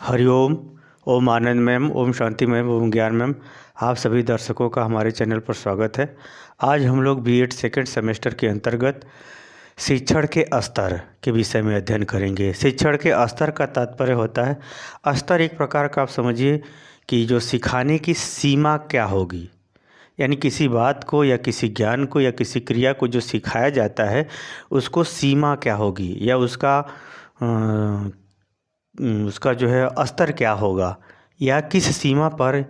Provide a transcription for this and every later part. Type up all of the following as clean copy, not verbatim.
हरिओम। ओम आनंद ma'am, Om Shanti ma'am, ओम ज्ञान ma'am, आप सभी दर्शकों का हमारे चैनल पर स्वागत है। आज हम लोग बीएड सेकेंड सेमेस्टर के अंतर्गत शिक्षण के स्तर के विषय में अध्ययन करेंगे। शिक्षण के स्तर का तात्पर्य होता है, स्तर एक प्रकार का आप समझिए कि जो सिखाने की सीमा क्या होगी, यानी किसी बात को या किसी ज्ञान को या किसी क्रिया को जो सिखाया जाता है उसको सीमा क्या होगी या उसका जो है स्तर क्या होगा या किस सीमा पर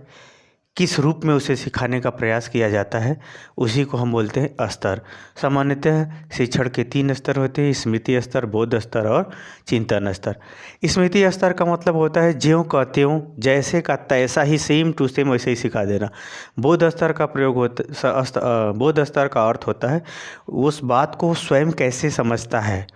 किस रूप में उसे सिखाने का प्रयास किया जाता है, उसी को हम बोलते हैं स्तर। सामान्यतः शिक्षण के 3 स्तर होते हैं, स्मृति स्तर, बोध स्तर और चिंतन स्तर। स्मृति स्तर का मतलब होता है ज्यों का त्यों, जैसे का तैसा ही, सेम टू सेम वैसे ही सिखा देना। बोध स्तर का प्रयोग होता बोध स्तर का अर्थ होता है उस बात को स्वयं कैसे समझता है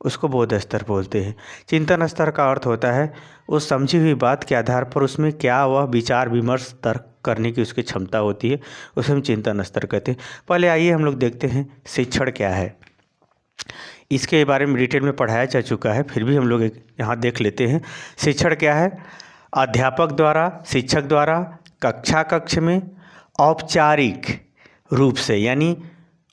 उसको बोध स्तर बोलते हैं। चिंतन स्तर का अर्थ होता है उस समझी हुई बात के आधार पर उसमें क्या वह विचार विमर्श तर्क करने की उसकी क्षमता होती है, उसे हम चिंतन स्तर कहते हैं। पहले आइए हम लोग देखते हैं शिक्षण क्या है। इसके बारे में डिटेल में पढ़ाया जा चुका है, फिर भी हम लोग यहाँ देख लेते हैं। शिक्षण क्या है? अध्यापक द्वारा, शिक्षक द्वारा कक्ष में औपचारिक रूप से, यानी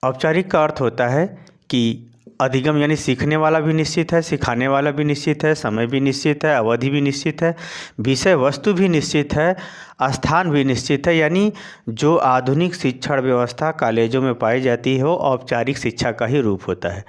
औपचारिक का अर्थ होता है कि अधिगम यानी सीखने वाला भी निश्चित है, सिखाने वाला भी निश्चित है, समय भी निश्चित है, अवधि भी निश्चित है, विषय वस्तु भी निश्चित है, स्थान भी निश्चित है। यानी जो आधुनिक शिक्षण व्यवस्था कॉलेजों में पाई जाती है वो औपचारिक शिक्षा का ही रूप होता है।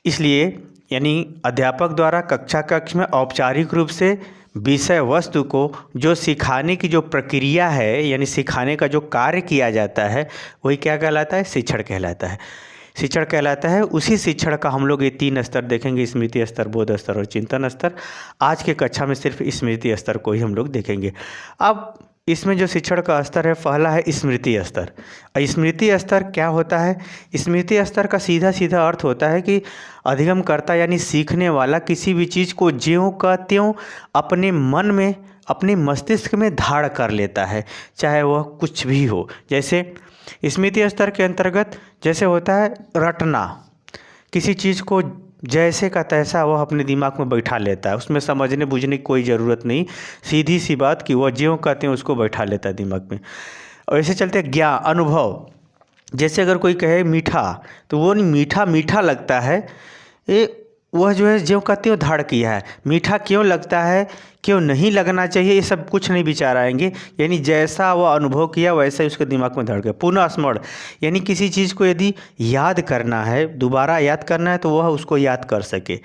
इसलिए यानी अध्यापक द्वारा कक्ष में औपचारिक रूप से विषय वस्तु को जो सिखाने की जो प्रक्रिया है, यानी सिखाने का जो कार्य किया जाता है, वही क्या कहलाता है? शिक्षण कहलाता है। शिक्षण कहलाता है। उसी शिक्षण का हम लोग ये 3 स्तर देखेंगे, स्मृति स्तर, बोध स्तर और चिंतन स्तर। आज के कक्षा में सिर्फ स्मृति स्तर को ही हम लोग देखेंगे। अब इसमें जो शिक्षण का स्तर है, पहला है स्मृति स्तर। स्मृति स्तर क्या होता है? स्मृति स्तर का सीधा सीधा अर्थ होता है कि अधिगमकर्ता यानी सीखने वाला किसी भी चीज़ को ज्यों का त्यों अपने मन में, अपने मस्तिष्क में धारण कर लेता है, चाहे वह कुछ भी हो। जैसे स्मृति स्तर के अंतर्गत जैसे होता है रटना, किसी चीज़ को जैसे का तैसा वह अपने दिमाग में बैठा लेता है, उसमें समझने बूझने की कोई ज़रूरत नहीं, सीधी सी बात कि वह ज्यों कहते हैं उसको बैठा लेता है दिमाग में। और ऐसे चलते ज्ञान, अनुभव, जैसे अगर कोई कहे मीठा तो वो नहीं मीठा मीठा लगता है, ये वह जो है ज्यों कहते हो धाड़ किया है। मीठा क्यों लगता है, क्यों नहीं लगना चाहिए, ये सब कुछ नहीं विचार आएंगे। यानी जैसा वह अनुभव किया वैसा ही उसके दिमाग में धड़ गया। पुनः स्मरण, यानी किसी चीज़ को यदि याद करना है, दोबारा याद करना है, तो वह उसको याद कर सके।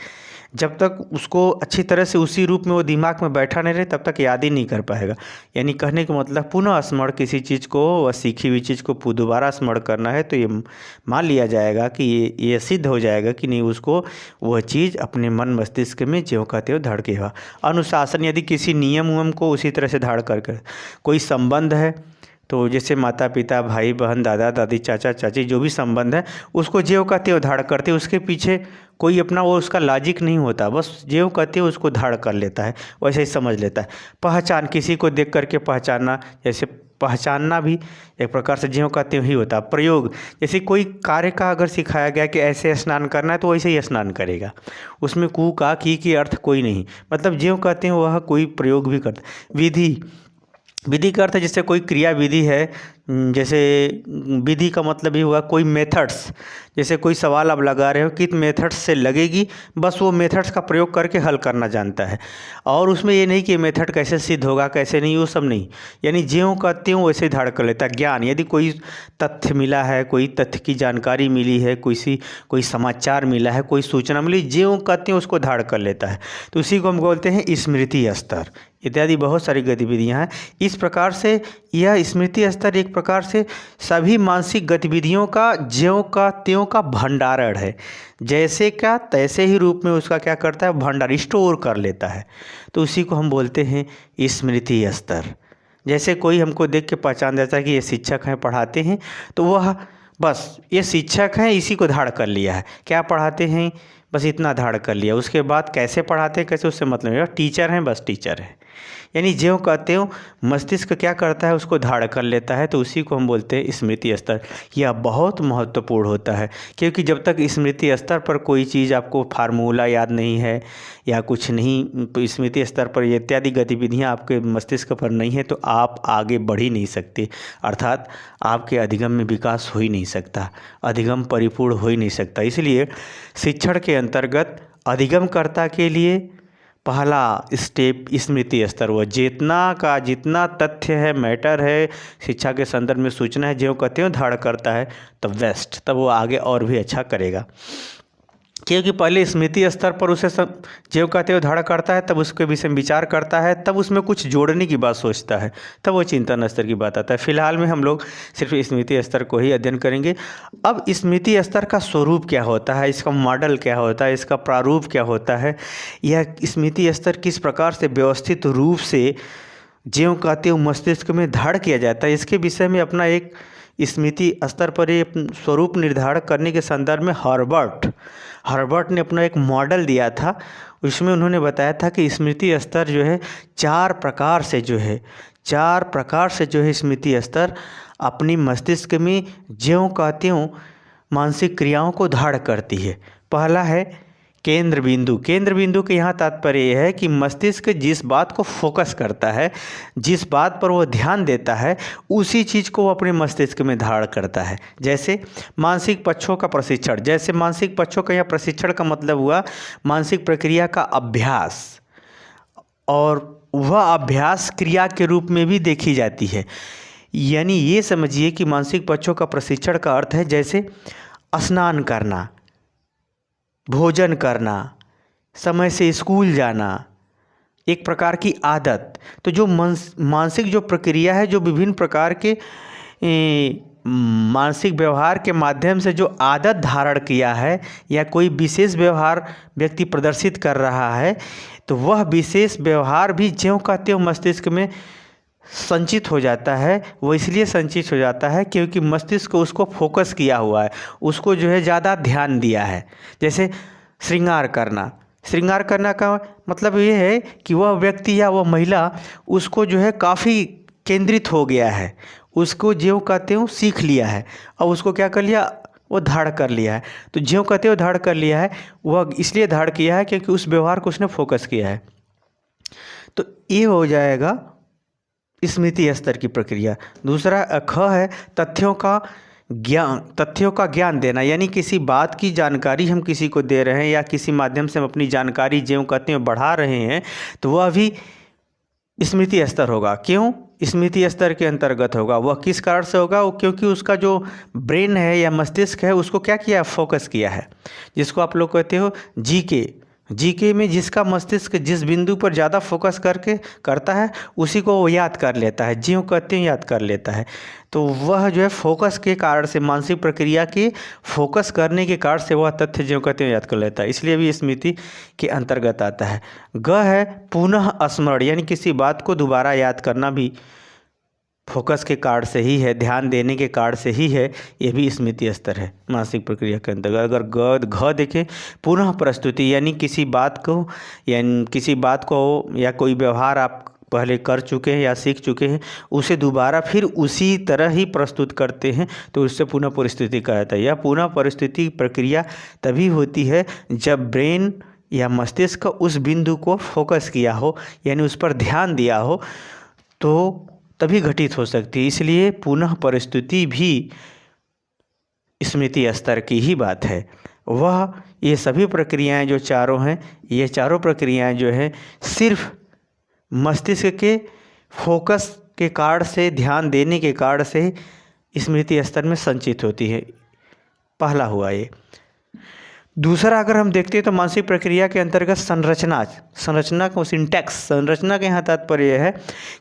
जब तक उसको अच्छी तरह से उसी रूप में वो दिमाग में बैठा नहीं रहे तब तक याद ही नहीं कर पाएगा। यानी कहने का मतलब पुनः स्मरण, किसी चीज़ को, वह सीखी हुई चीज़ को दोबारा स्मरण करना है तो ये मान लिया जाएगा कि ये सिद्ध हो जाएगा कि नहीं, उसको वह चीज़ अपने मन मस्तिष्क में ज्यों कहते हो धड़ के। अनुशासन, यदि किसी नियम को उसी तरह से धारण कर कोई संबंध है, तो जैसे माता पिता, भाई बहन, दादा दादी, चाचा चाची, जो भी संबंध है उसको ज्यों कहते हो धारण करते, उसके पीछे कोई अपना वो उसका लॉजिक नहीं होता, बस ज्यों कहते हो उसको धारण कर लेता है, वैसे ही समझ लेता है। पहचान, किसी को देख करके पहचानना, जैसे पहचानना भी एक प्रकार से ज्यों कहते ही होता है। प्रयोग, जैसे कोई कार्य का अगर सिखाया गया कि ऐसे स्नान करना है तो वैसे ही स्नान करेगा, उसमें कू का की अर्थ कोई नहीं, मतलब ज्यों कहते हैं वह कोई प्रयोग भी करता है। विधि, विधि का अर्थ है जैसे कोई क्रिया विधि है, जैसे विधि का मतलब ये हुआ कोई मेथड्स, जैसे कोई सवाल आप लगा रहे हो किस मेथड्स से लगेगी, बस वो मेथड्स का प्रयोग करके हल करना जानता है। और उसमें ये नहीं कि मेथड कैसे सिद्ध होगा कैसे नहीं, वो सब नहीं, यानी ज्यों का त्यों वैसे ही धारण कर लेता है। ज्ञान, यदि कोई तथ्य मिला है, कोई तथ्य की जानकारी मिली है, कोई समाचार मिला है, कोई सूचना मिली, ज्यों का त्यों उसको धारण कर लेता है, तो उसी को हम बोलते हैं स्मृति स्तर। इत्यादि बहुत सारी गतिविधियां हैं। इस प्रकार से यह स्मृति स्तर एक प्रकार से सभी मानसिक गतिविधियों का ज्यों का त्यों का भंडारण है, जैसे का तैसे ही रूप में उसका क्या करता है, भंडार, स्टोर कर लेता है, तो उसी को हम बोलते हैं स्मृति स्तर। जैसे कोई हमको देख के पहचान देता है कि ये शिक्षक हैं, पढ़ाते हैं, तो वह बस ये शिक्षक हैं, इसी को धारण कर लिया है, क्या पढ़ाते हैं बस इतना धारण कर लिया, उसके बाद कैसे पढ़ाते हैं कैसे उससे मतलब नहीं, टीचर हैं बस टीचर है। यानी ज्यों का त्यों मस्तिष्क क्या करता है, उसको धारण कर लेता है, तो उसी को हम बोलते हैं स्मृति स्तर। यह बहुत महत्वपूर्ण होता है, क्योंकि जब तक स्मृति स्तर पर कोई चीज़ आपको फार्मूला याद नहीं है या कुछ नहीं, तो स्मृति स्तर पर ये इत्यादि गतिविधियाँ आपके मस्तिष्क पर नहीं है, तो आप आगे बढ़ ही नहीं सकते, अर्थात आपके अधिगम में विकास हो ही नहीं सकता, अधिगम परिपूर्ण हो ही नहीं सकता। इसलिए शिक्षण के अंतर्गत अधिगमकर्ता के लिए पहला स्टेप स्मृति स्तर, वो जितना तथ्य है, मैटर है, शिक्षा के संदर्भ में सूचना है, ज्यों का त्यों धारण करता है, तब बेस्ट, तब वो आगे और भी अच्छा करेगा। क्योंकि पहले स्मृति स्तर पर उसे सब ज्यों का त्यों धारण करता है, तब उसके विषय में विचार करता है, तब उसमें कुछ जोड़ने की बात सोचता है, तब वो चिंतन स्तर की बात आता है। फिलहाल में हम लोग सिर्फ स्मृति स्तर को ही अध्ययन करेंगे। अब स्मृति स्तर का स्वरूप क्या होता है, इसका मॉडल क्या होता है, इसका प्रारूप क्या होता है, यह स्मृति स्तर किस प्रकार से व्यवस्थित रूप से ज्यों का त्यों मस्तिष्क में धारण किया जाता है, इसके विषय में अपना एक स्मृति स्तर पर ये स्वरूप निर्धारण करने के संदर्भ में हर्बर्ट ने अपना एक मॉडल दिया था। उसमें उन्होंने बताया था कि स्मृति स्तर जो है चार प्रकार से जो है स्मृति स्तर अपनी मस्तिष्क में ज्यों का त्यों मानसिक क्रियाओं को धारण करती है। पहला है केंद्र बिंदु के यहाँ तात्पर्य यह है कि मस्तिष्क जिस बात को फोकस करता है, जिस बात पर वो ध्यान देता है, उसी चीज़ को वो अपने मस्तिष्क में धारण करता है। जैसे मानसिक पक्षों का प्रशिक्षण, जैसे मानसिक पक्षों का यहाँ प्रशिक्षण का मतलब हुआ मानसिक प्रक्रिया का अभ्यास, और वह अभ्यास क्रिया के रूप में भी देखी जाती है। यानी ये समझिए कि मानसिक पक्षों का प्रशिक्षण का अर्थ है जैसे स्नान करना, भोजन करना, समय से स्कूल जाना, एक प्रकार की आदत। तो जो मानसिक जो प्रक्रिया है, जो विभिन्न प्रकार के मानसिक व्यवहार के माध्यम से जो आदत धारण किया है या कोई विशेष व्यवहार व्यक्ति प्रदर्शित कर रहा है, तो वह विशेष व्यवहार भी ज्यों का त्यों मस्तिष्क में संचित हो जाता है। वो इसलिए संचित हो जाता है क्योंकि मस्तिष्क उसको फोकस किया हुआ है, उसको जो है ज़्यादा ध्यान दिया है। जैसे श्रृंगार करना का मतलब ये है कि वह व्यक्ति या वह महिला उसको जो है काफ़ी केंद्रित हो गया है, उसको ज्यों का त्यों सीख लिया है और उसको क्या कर लिया, वो धारण कर लिया है। तो ज्यों का त्यों धारण कर लिया है, वह इसलिए धारण किया है क्योंकि उस व्यवहार को उसने फोकस किया है। तो ये हो जाएगा स्मृति स्तर की प्रक्रिया। दूसरा ख है तथ्यों का ज्ञान देना, यानी किसी बात की जानकारी हम किसी को दे रहे हैं या किसी माध्यम से हम अपनी जानकारी ज्यों का त्यों बढ़ा रहे हैं, तो वह भी स्मृति स्तर होगा। क्यों स्मृति स्तर के अंतर्गत होगा? वह किस कारण से होगा? वो क्योंकि उसका जो ब्रेन है या मस्तिष्क है उसको क्या किया, फोकस किया है, जिसको आप लोग कहते हो जीके में जिसका मस्तिष्क जिस बिंदु पर ज़्यादा फोकस करके करता है उसी को वो याद कर लेता है, ज्यों कहते हैं याद कर लेता है। तो वह जो है फोकस के कारण से, मानसिक प्रक्रिया के फोकस करने के कारण से वह तथ्य ज्यों कहते हैं याद कर लेता है, इसलिए भी स्मृति के अंतर्गत आता है। ग है पुनः स्मरण, यानी किसी बात को दोबारा याद करना भी फोकस के कारण से ही है, ध्यान देने के कारण से ही है, ये भी स्मृति स्तर है मानसिक प्रक्रिया के अंतर्गत। अगर घ देखें पुनः प्रस्तुति, यानी किसी बात को या कोई व्यवहार आप पहले कर चुके हैं या सीख चुके हैं उसे दोबारा फिर उसी तरह ही प्रस्तुत करते हैं, तो उससे पुनः परिस्थिति कहा जाता है। यह पुनः परिस्थिति प्रक्रिया तभी होती है जब ब्रेन या मस्तिष्क उस बिंदु को फोकस किया हो, यानी उस पर ध्यान दिया हो, तो तभी घटित हो सकती है। इसलिए पुनः परिस्थिति भी स्मृति स्तर की ही बात है। ये सभी प्रक्रियाएं जो चारों हैं, ये चारों प्रक्रियाएं जो हैं सिर्फ मस्तिष्क के फोकस के कारण से, ध्यान देने के कारण से स्मृति स्तर में संचित होती है। पहला हुआ ये। दूसरा अगर हम देखते हैं तो मानसिक प्रक्रिया के अंतर्गत संरचना को सिंटैक्स, संरचना के यहाँ तात्पर्य है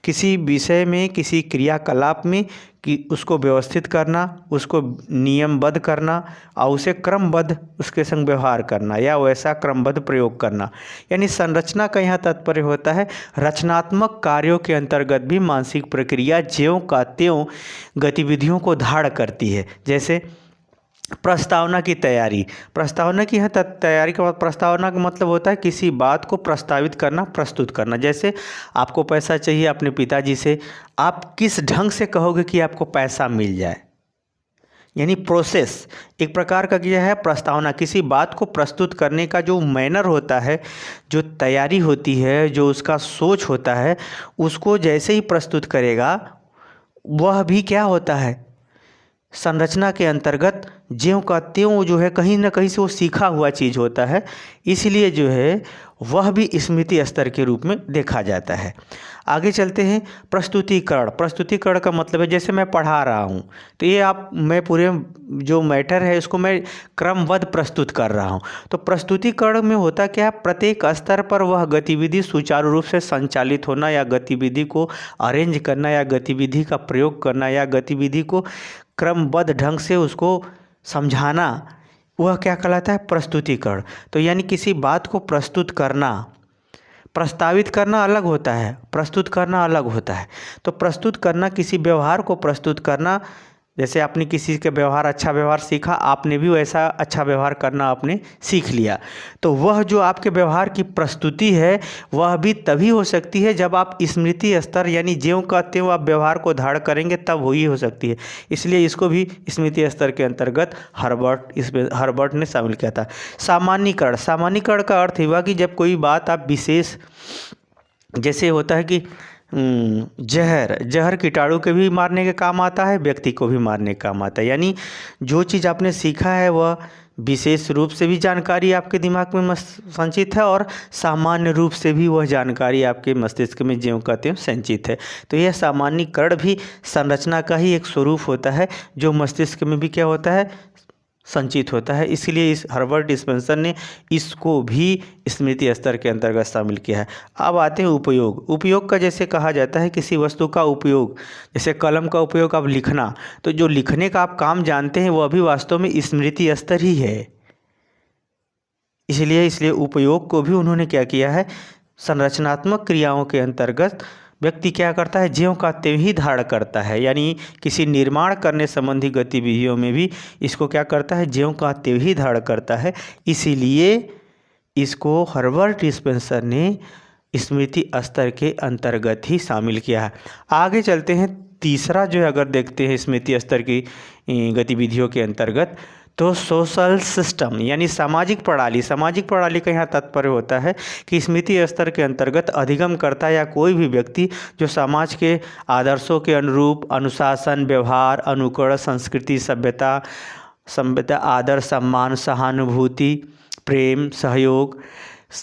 किसी विषय में, किसी क्रियाकलाप में कि उसको व्यवस्थित करना, उसको नियमबद्ध करना और उसे क्रमबद्ध उसके संग व्यवहार करना या वैसा क्रमबद्ध प्रयोग करना। यानी संरचना का यहाँ तात्पर्य होता है रचनात्मक कार्यों के अंतर्गत भी मानसिक प्रक्रिया ज्यों का त्यों गतिविधियों को धारण करती है। जैसे प्रस्तावना की तैयारी। प्रस्तावना की यहाँ तैयारी का प्रस्तावना का मतलब होता है किसी बात को प्रस्तावित करना, प्रस्तुत करना। जैसे आपको पैसा चाहिए अपने पिताजी से, आप किस ढंग से कहोगे कि आपको पैसा मिल जाए, यानी प्रोसेस एक प्रकार का क्या है, प्रस्तावना। किसी बात को प्रस्तुत करने का जो मैनर होता है, जो तैयारी होती है, जो उसका सोच होता है, उसको जैसे ही प्रस्तुत करेगा वह भी क्या होता है, संरचना के अंतर्गत ज्यों का त्यों जो है कहीं ना कहीं से वो सीखा हुआ चीज़ होता है, इसलिए जो है वह भी स्मृति स्तर के रूप में देखा जाता है। आगे चलते हैं, प्रस्तुतिकरण। प्रस्तुतिकरण का मतलब है जैसे मैं पढ़ा रहा हूँ तो ये मैं पूरे जो मैटर है इसको मैं क्रमबद्ध प्रस्तुत कर रहा हूँ। तो प्रस्तुतिकरण में होता क्या है, प्रत्येक स्तर पर वह गतिविधि सुचारू रूप से संचालित होना, या गतिविधि को अरेंज करना, या गतिविधि का प्रयोग करना, या गतिविधि को क्रमबद्ध ढंग से उसको समझाना, वह क्या कहलाता है, प्रस्तुतिकरण। तो यानी किसी बात को प्रस्तुत करना, प्रस्तावित करना अलग होता है, प्रस्तुत करना अलग होता है। तो प्रस्तुत करना, किसी व्यवहार को प्रस्तुत करना, जैसे आपने किसी के व्यवहार, अच्छा व्यवहार सीखा, आपने भी वैसा अच्छा व्यवहार करना आपने सीख लिया, तो वह जो आपके व्यवहार की प्रस्तुति है वह भी तभी हो सकती है जब आप स्मृति स्तर यानी ज्यों का त्यों आप व्यवहार को धारण करेंगे, तब वही हो सकती है। इसलिए इसको भी स्मृति स्तर के अंतर्गत हर्बर्ट ने शामिल किया था। सामान्यीकरण। सामान्यीकरण का अर्थ हुआ कि जब कोई बात आप विशेष, जैसे होता है कि जहर कीटाणु के भी मारने के काम आता है, व्यक्ति को भी मारने के काम आता है। यानी जो चीज़ आपने सीखा है वह विशेष रूप से भी जानकारी आपके दिमाग में संचित है, और सामान्य रूप से भी वह जानकारी आपके मस्तिष्क में ज्यों का त्यों संचित है। तो यह सामान्यीकरण भी संरचना का ही एक स्वरूप होता है जो मस्तिष्क में भी क्या होता है, संचित होता है। इसलिए इस हर्बर्ट स्पेंसर ने इसको भी स्मृति स्तर के अंतर्गत शामिल किया है। अब आते हैं उपयोग। उपयोग का जैसे कहा जाता है किसी वस्तु का उपयोग, जैसे कलम का उपयोग आप लिखना, तो जो लिखने का आप काम जानते हैं वह भी वास्तव में स्मृति स्तर ही है। इसलिए उपयोग को भी उन्होंने क्या किया है, संरचनात्मक क्रियाओं के अंतर्गत व्यक्ति क्या करता है, ज्यों का त्यों ही धारण करता है। यानी किसी निर्माण करने संबंधी गतिविधियों में भी इसको क्या करता है, ज्यों का त्यों ही धारण करता है। इसीलिए इसको हर्बर्ट स्पेंसर ने स्मृति स्तर के अंतर्गत ही शामिल किया है। आगे चलते हैं, तीसरा जो है अगर देखते हैं स्मृति स्तर की गतिविधियों के अंतर्गत, तो सोशल सिस्टम यानी सामाजिक प्रणाली। सामाजिक प्रणाली का यहाँ तात्पर्य होता है कि स्मृति स्तर के अंतर्गत अधिगमकर्ता या कोई भी व्यक्ति जो समाज के आदर्शों के अनुरूप अनुशासन, व्यवहार, अनुकरण, संस्कृति, सभ्यता, आदर, सम्मान, सहानुभूति, प्रेम, सहयोग,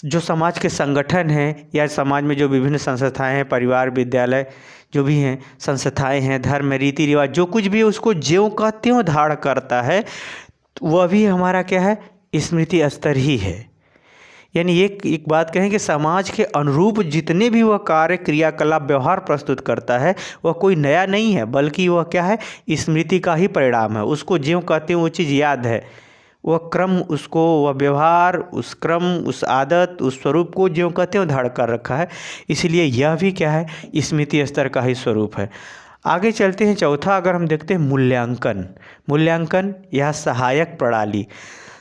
जो समाज के संगठन हैं या समाज में जो विभिन्न संस्थाएं हैं, परिवार, विद्यालय, जो भी हैं संस्थाएं हैं, धर्म, रीति रिवाज, जो कुछ भी उसको ज्यों का त्यों धारण करता है, वह भी हमारा क्या है, स्मृति स्तर ही है। यानी एक बात कहें कि समाज के अनुरूप जितने भी वह कार्य, क्रियाकलाप, व्यवहार प्रस्तुत करता है वह कोई नया नहीं है, बल्कि वह क्या है, स्मृति का ही परिणाम है। उसको ज्यों का त्यों वो चीज़ याद है, वह क्रम, उसको वह व्यवहार, उस क्रम, उस आदत, उस स्वरूप को ज्यों का त्यों धारण कर रखा है। इसलिए यह भी क्या है, स्मृति स्तर का ही स्वरूप है। आगे चलते हैं, चौथा अगर हम देखते हैं मूल्यांकन। मूल्यांकन यह सहायक प्रणाली,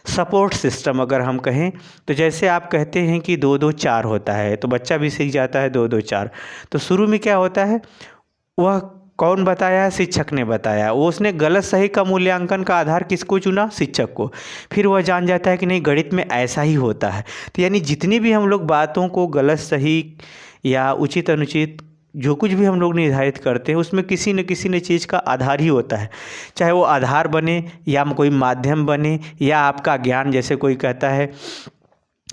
सपोर्ट सिस्टम अगर हम कहें, तो जैसे आप कहते हैं कि 2 2 4 होता है, तो बच्चा भी सीख जाता है 2 2 4। तो शुरू में क्या होता है, वह कौन बताया है, शिक्षक ने बताया, वो उसने गलत सही का मूल्यांकन का आधार किसको चुना, शिक्षक को। फिर वह जान जाता है कि नहीं, गणित में ऐसा ही होता है। तो यानी जितनी भी हम लोग बातों को गलत सही या उचित अनुचित जो कुछ भी हम लोग निर्धारित करते हैं उसमें किसी न चीज़ का आधार ही होता है, चाहे वो आधार बने या कोई माध्यम बने या आपका ज्ञान। जैसे कोई कहता है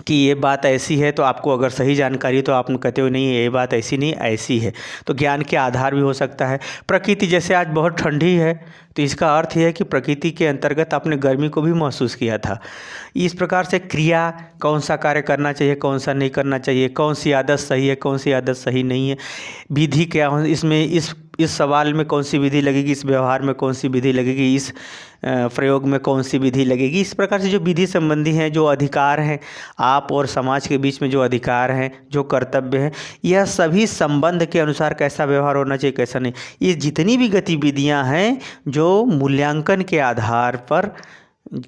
कि ये बात ऐसी है, तो आपको अगर सही जानकारी तो आप कहते हो नहीं ये बात ऐसी नहीं, ऐसी है, तो ज्ञान के आधार भी हो सकता है। प्रकृति, जैसे आज बहुत ठंडी है तो इसका अर्थ यह है कि प्रकृति के अंतर्गत आपने गर्मी को भी महसूस किया था। इस प्रकार से क्रिया, कौन सा कार्य करना चाहिए, कौन सा नहीं करना चाहिए, कौन सी आदत सही है, कौन सी आदत सही नहीं है, विधि क्या हो, इसमें इस सवाल में कौन सी विधि लगेगी, इस व्यवहार में कौन सी विधि लगेगी, इस प्रयोग में कौन सी विधि लगेगी। इस प्रकार से जो विधि संबंधी हैं, जो अधिकार हैं, आप और समाज के बीच में जो अधिकार हैं, जो कर्तव्य हैं, यह सभी संबंध के अनुसार कैसा व्यवहार होना चाहिए, कैसा नहीं, ये जितनी भी गतिविधियां हैं जो मूल्यांकन के आधार पर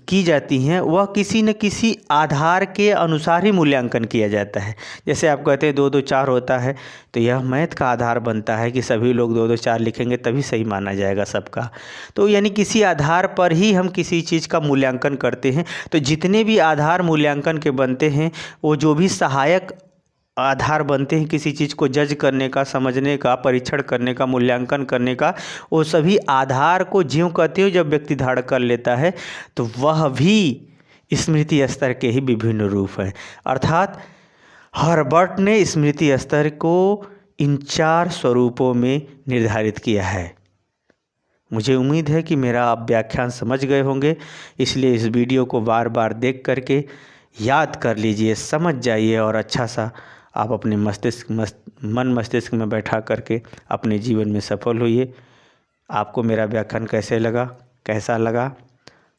की जाती हैं वह किसी न किसी आधार के अनुसार ही मूल्यांकन किया जाता है। जैसे आप कहते हैं 2 2 4 होता है, तो यह मैथ का आधार बनता है कि सभी लोग 2 2 4 लिखेंगे तभी सही माना जाएगा सबका। तो यानी किसी आधार पर ही हम किसी चीज़ का मूल्यांकन करते हैं। तो जितने भी आधार मूल्यांकन के बनते हैं, वो जो भी सहायक आधार बनते हैं किसी चीज़ को जज करने का, समझने का, परीक्षण करने का, मूल्यांकन करने का, वो सभी आधार को ज्यों कहते हो जब व्यक्ति धारण कर लेता है तो वह भी स्मृति स्तर के ही विभिन्न रूप हैं। अर्थात हर्बर्ट ने स्मृति स्तर को इन 4 स्वरूपों में निर्धारित किया है। मुझे उम्मीद है कि मेरा आप व्याख्यान समझ गए होंगे, इसलिए इस वीडियो को बार बार देख करके याद कर लीजिए, समझ जाइए और अच्छा सा आप अपने मन मस्तिष्क में बैठा करके अपने जीवन में सफल होइए। आपको मेरा व्याख्यान कैसा लगा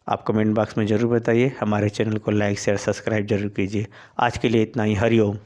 आप कमेंट बॉक्स में ज़रूर बताइए। हमारे चैनल को लाइक शेयर सब्सक्राइब जरूर कीजिए। आज के लिए इतना ही। हरिओम।